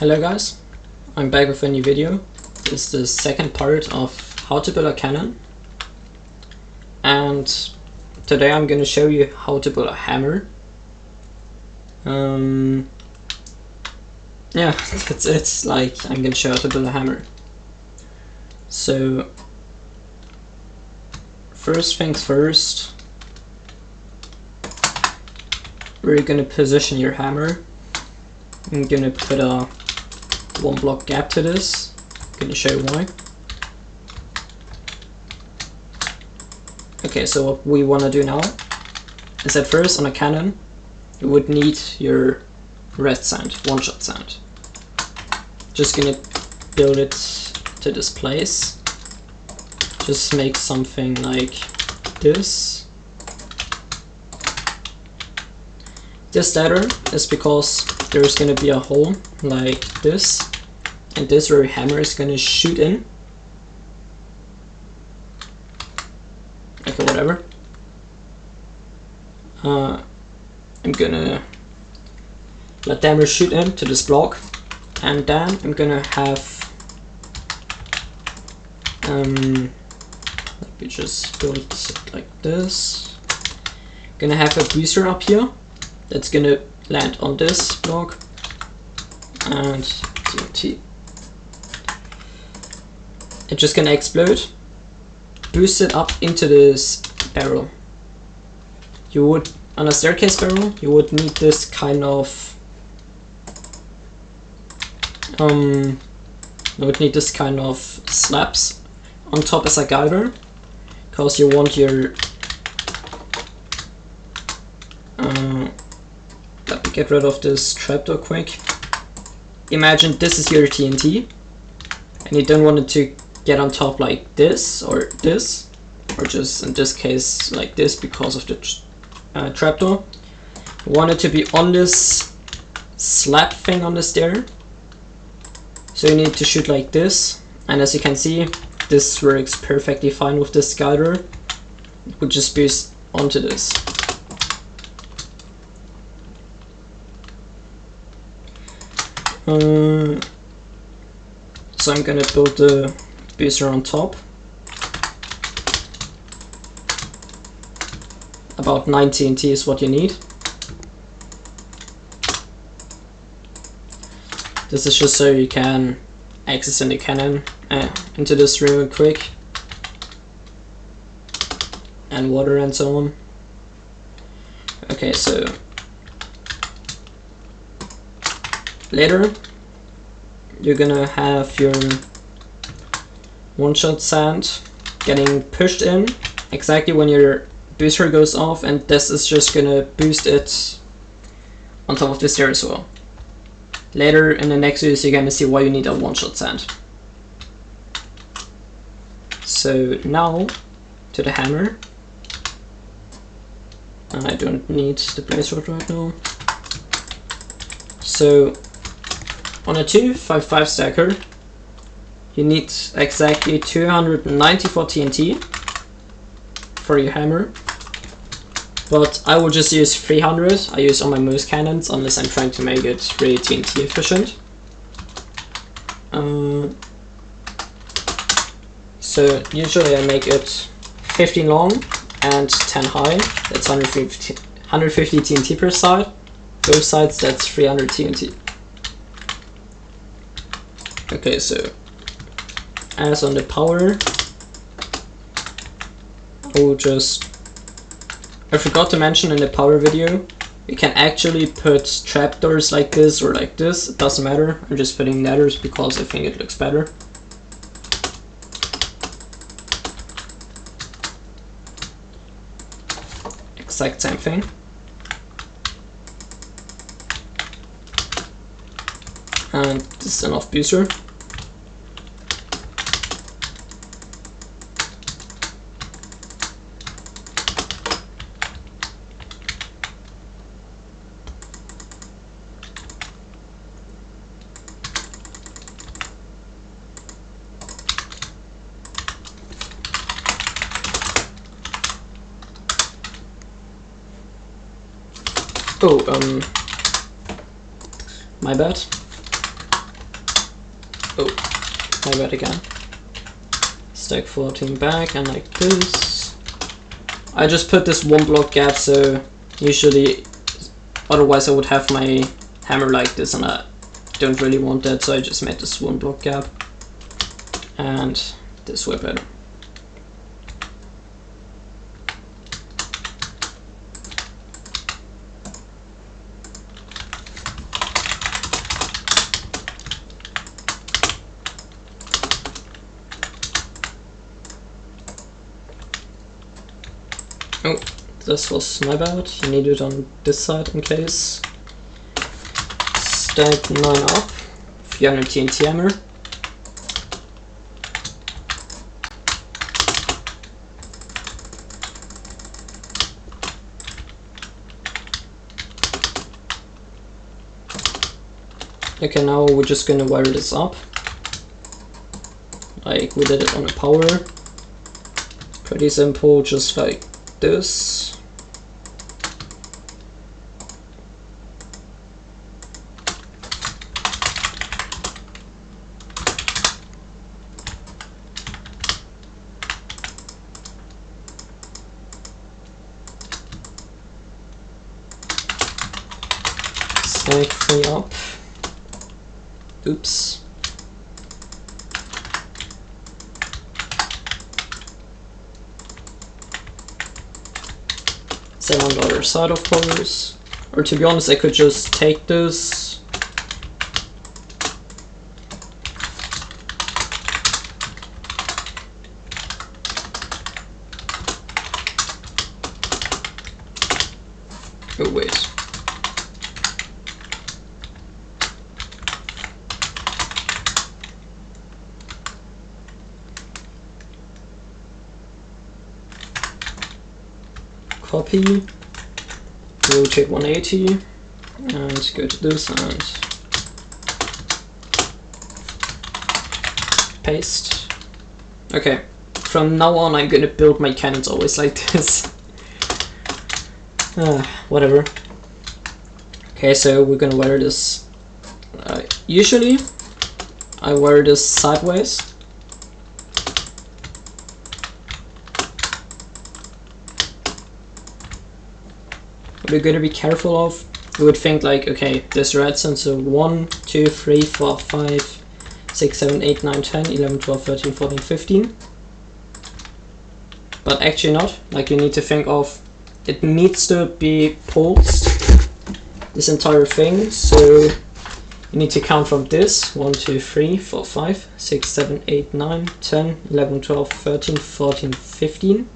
Hello guys, I'm back with a new video. This is the second part of how to build a cannon, and today I'm gonna show you how to build a hammer. Yeah, that's it. Like, I'm gonna show you how to build a hammer. So first things first, we're gonna position your hammer. I'm gonna put a 1 block gap to this. I'm gonna show you why. Okay, so what we want to do now is that first on a cannon you would need your red sand, one-shot sand. Just gonna build it to this place. Just make something like this. This ladder is because there's gonna be a hole like this, and this where your hammer is gonna shoot in. Okay, whatever. I'm gonna let the hammer shoot into this block, and then I'm gonna have let me just build it like this. Gonna have a booster up here that's gonna land on this block and TNT. It's just gonna explode, boost it up into this barrel. You would, on a staircase barrel, you would need this kind of slabs on top as a guider, because you want your let me get rid of this trapdoor quick. Imagine this is your TNT, and you don't want it to get on top like this, or just in this case like this because of the trapdoor. You want it to be on this slab thing on the stair, so you need to shoot like this, and as you can see, this works perfectly fine with this guider. It would just boost onto this. So I'm gonna build the booster on top. About 9 TNT is what you need. This is just so you can access in the cannon into this room quick, and water and so on. Okay, so later you're gonna have your one-shot sand getting pushed in exactly when your booster goes off, and this is just gonna boost it on top of the stair as well. Later in the next videos you're gonna see why you need a one-shot sand. So now to the hammer. I don't need the blaze rod right now. So on a 255 stacker you need exactly 294 TNT for your hammer, but I will just use 300. I use on my most cannons unless I'm trying to make it really TNT efficient. So usually I make it 15 long and 10 high. That's 150 TNT per side. Both sides, that's 300 TNT. Okay, so as on the power, I forgot to mention in the power video, you can actually put trapdoors like this or like this, it doesn't matter. I'm just putting ladders because I think it looks better. Exact same thing. And this is enough booster. Oh, my bad. Oh, my bad again. Stack 14 back and like this. I just put this one block gap, so usually, otherwise I would have my hammer like this, and I don't really want that, so I just made this one block gap. And this way better. Oh, this was my bad. You need it on this side in case. Stack 9 up. 300 TNT hammer. Okay, now we're just gonna wire this up. Like we did it on a power. Pretty simple, just like this. Stack 3 up. Oops. Same on the other side, of course. Or to be honest, I could just take this. Oh wait. Copy, rotate 180, and go to this and paste. Okay, from now on I'm gonna build my cannons always like this. Whatever. Okay, so we're gonna wire this. Usually I wire this sideways. What we're gonna be careful of, you would think like, okay, this redstone, so 1, 2, 3, 4, 5, 6, 7, 8, 9, 10, 11, 12, 13, 14, 15. But actually not, like you need to think of, it needs to be pulsed, this entire thing, so you need to count from this, 1, 2, 3, 4, 5, 6, 7, 8, 9, 10, 11, 12, 13, 14, 15.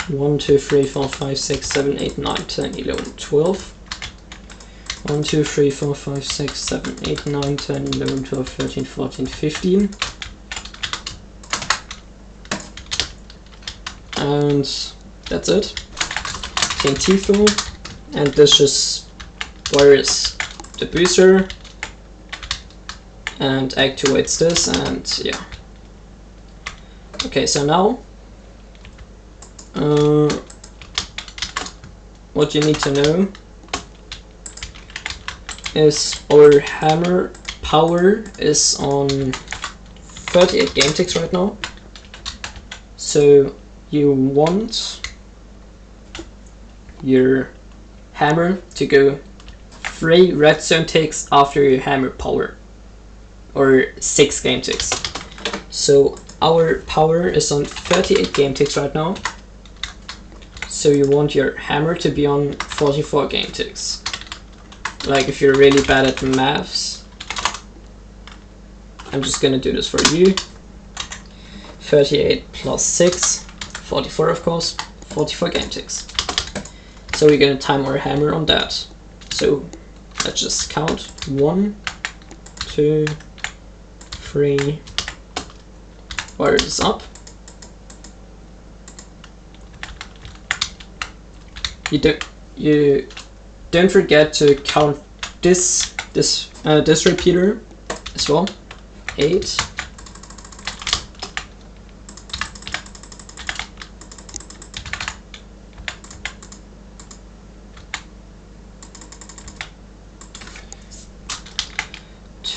1, 2, 3, 4, 5, 6, 7, 8, 9, 10, 11, 12. 1, 2, 3, 4, 5, 6, 7, 8, 9, 10, 11, 12, 13, 14, 15. And that's it. TNT through. And this just wires the booster and activates this, and yeah. Okay, so now what you need to know is our hammer power is on 38 game ticks right now. So you want your hammer to go 3 redstone ticks after your hammer power, or 6 game ticks. So our power is on 38 game ticks right now. So you want your hammer to be on 44 game ticks. Like if you're really bad at maths, I'm just gonna do this for you. 38 plus 6, 44 of course, 44 game ticks. So we're gonna time our hammer on that. So let's just count 1, 2, 3, wire this up. You don't forget to count this repeater as well. 8.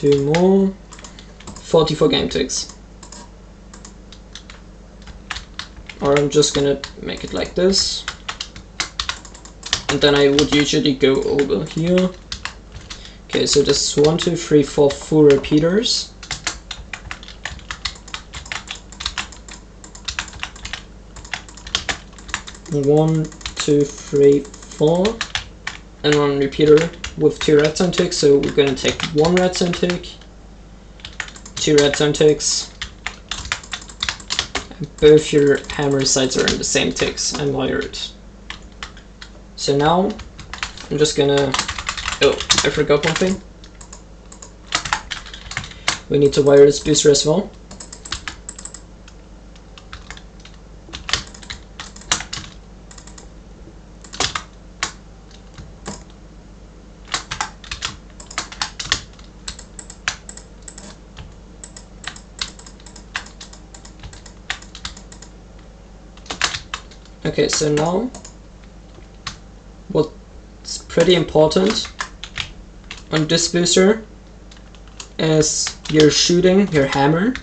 2 more. 44 game ticks. Or I'm just gonna make it like this. And then I would usually go over here. Okay, so this is 1, 2, 3, 4 full repeaters. One, 2, 3, 4, and 1 repeater with 2 redstone ticks. So we're gonna take 1 redstone tick, 2 redstone ticks, and both your hammer sides are in the same ticks and wire it. So now I'm just gonna, oh, I forgot one thing. We need to wire this booster as well. Okay, so now what's pretty important on this booster is you're shooting your hammer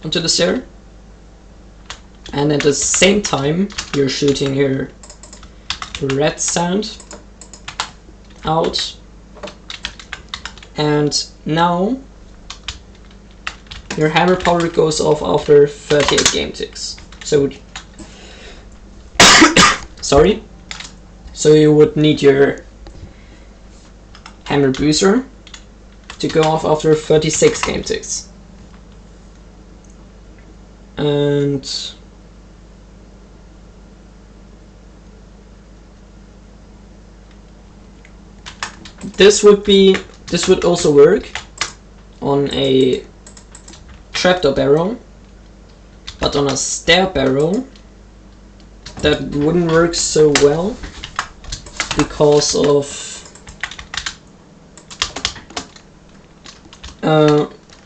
onto the stair, and at the same time you're shooting your red sand out, and now your hammer power goes off after 38 game ticks. So sorry. So you would need your hammer booster to go off after 36 game ticks. And this would also work on a trapdoor barrel, but on a stair barrel that wouldn't work so well because of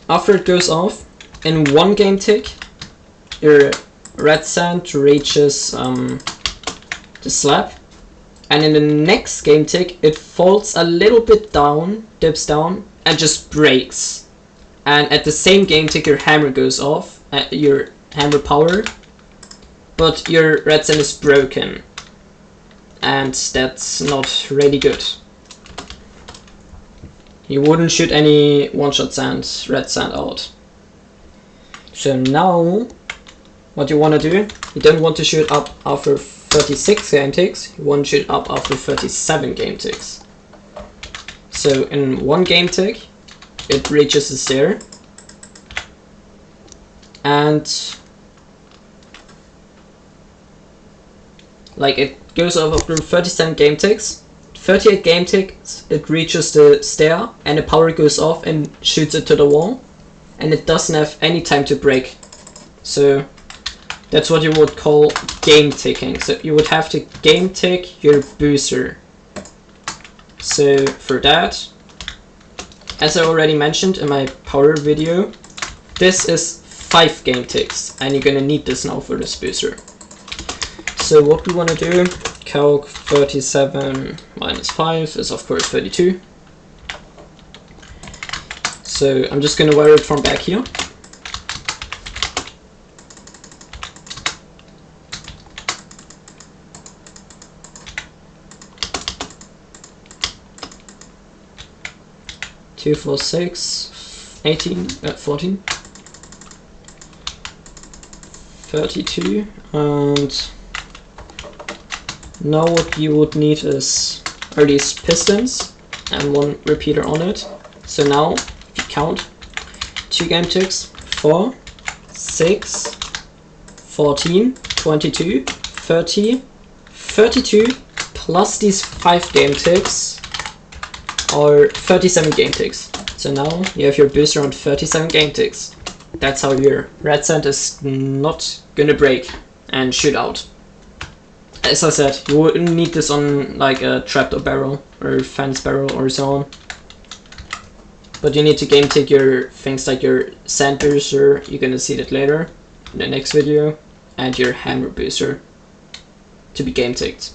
after it goes off in 1 game tick your red sand reaches the slab, and in the next game tick it falls a little bit down, dips down, and just breaks, and at the same game tick your hammer goes off, your hammer power, but your red sand is broken, and that's not really good. You wouldn't shoot any one-shot sand, red sand out. So now, what you want to do, you don't want to shoot up after 36 game ticks, you want to shoot up after 37 game ticks. So in 1 game tick, it reaches the stair, and like it goes over after 37 game ticks, 38 game ticks, it reaches the stair and the power goes off and shoots it to the wall, and it doesn't have any time to break. So that's what you would call game ticking. So you would have to game tick your booster. So for that, as I already mentioned in my power video, this is 5 game ticks, and you're gonna need this now for this booster. So what we want to do, calc 37 minus 5 is of course 32. So I'm just going to wire it from back here. Two, 4, 6, 18, 14, 32, and now what you would need are these pistons and 1 repeater on it. So now, if you count, 2 game ticks, 4, 6, 14, 22, 30, 32, plus these 5 game ticks are 37 game ticks. So now you have your booster on 37 game ticks. That's how your red sand is not gonna break and shoot out. As I said, you wouldn't need this on like a trapdoor barrel or fence barrel or so on. But you need to game tick your things like your sand booster, you're gonna see that later in the next video, and your hammer booster to be game ticked.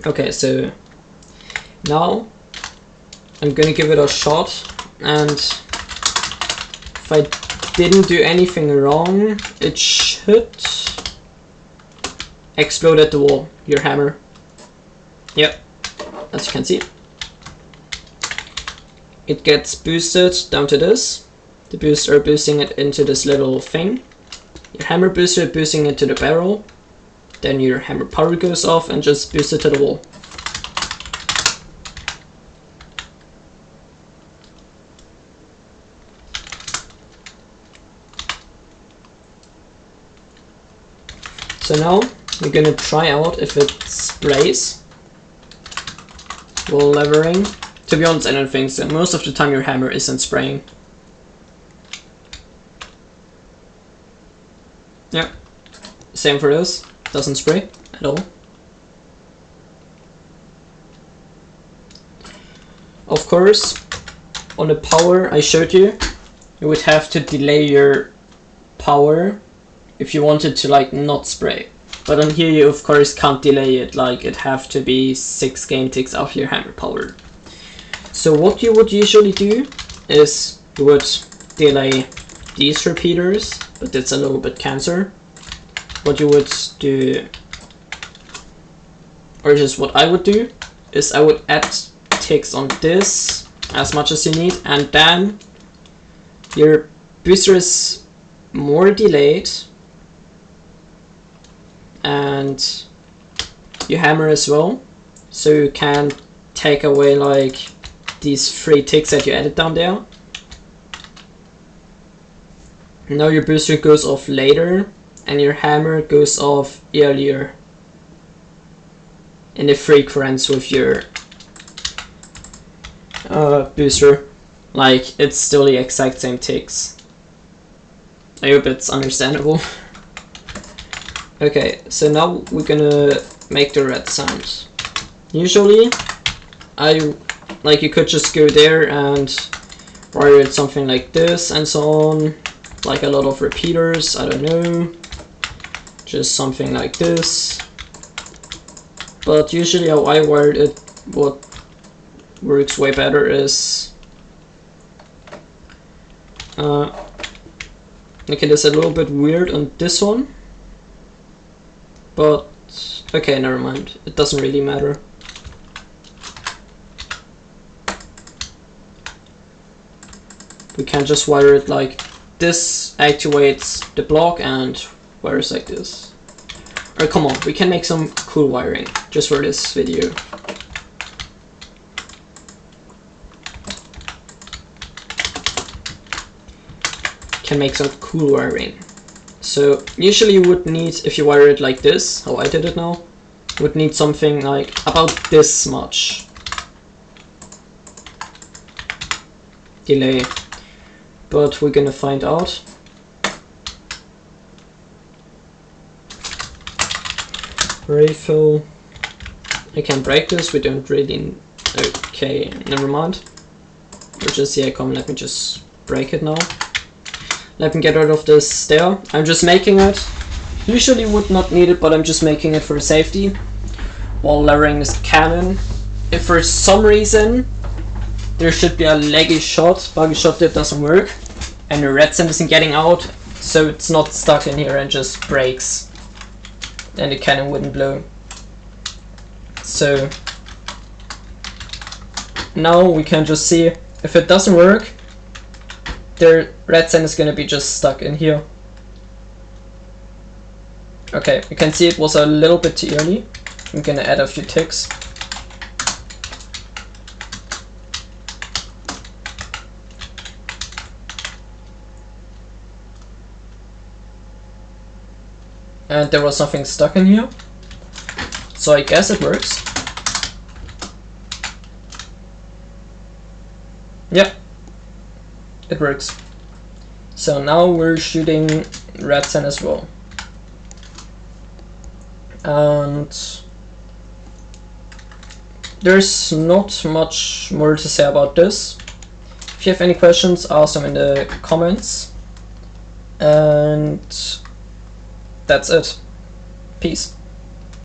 Okay, so now I'm gonna give it a shot and if I didn't do anything wrong, it should explode at the wall, your hammer. Yep, as you can see. It gets boosted down to this. The booster boosting it into this little thing. Your hammer booster boosting it to the barrel. Then your hammer power goes off and just boosts it to the wall. So now we're gonna try out if it sprays while levering. To be honest, I don't think so. Most of the time your hammer isn't spraying. Yeah, same for this. Doesn't spray at all. Of course, on the power I showed you, you would have to delay your power if you wanted to like not spray. But on here you of course can't delay it, like it have to be 6 game ticks after your hammer power. So what you would usually do is you would delay these repeaters, but it's a little bit cancer. What you would do, or just what I would do, is I would add ticks on this as much as you need, and then your booster is more delayed and you hammer as well, so you can take away like these 3 ticks that you added down there. Now your booster goes off later and your hammer goes off earlier in the frequency with your booster. Like it's still the exact same ticks. I hope it's understandable. Okay, so now we're gonna make the red sound. Usually you could just go there and wire it something like this and so on, like a lot of repeaters, I don't know, just something like this. But usually how I wired it, what works way better is okay, that's a little bit weird on this one, but okay, never mind, it doesn't really matter. We can just wire it like this, activates the block, and wires like this. Alright, come on, we can make some cool wiring just for this video. Can make some cool wiring. So usually you would need, if you wire it like this, how I did it now, would need something like about this much delay. But we're gonna find out. Refill. I can break this, we don't really. Okay, never mind. We're just here, come, let me just break it now. Let me get rid of this stair. I'm just making it. Usually would not need it, but I'm just making it for safety while lowering this cannon. If for some reason there should be a laggy shot, buggy shot that doesn't work, and the red sand isn't getting out, so it's not stuck in here and just breaks, and the cannon wouldn't blow. So now we can just see if it doesn't work, the red sand is gonna be just stuck in here. Okay, you can see it was a little bit too early. I'm gonna add a few ticks. And there was something stuck in here, so I guess it works. Yep, it works. So now we're shooting red sand as well. And there's not much more to say about this. If you have any questions, ask them in the comments. And that's it. Peace.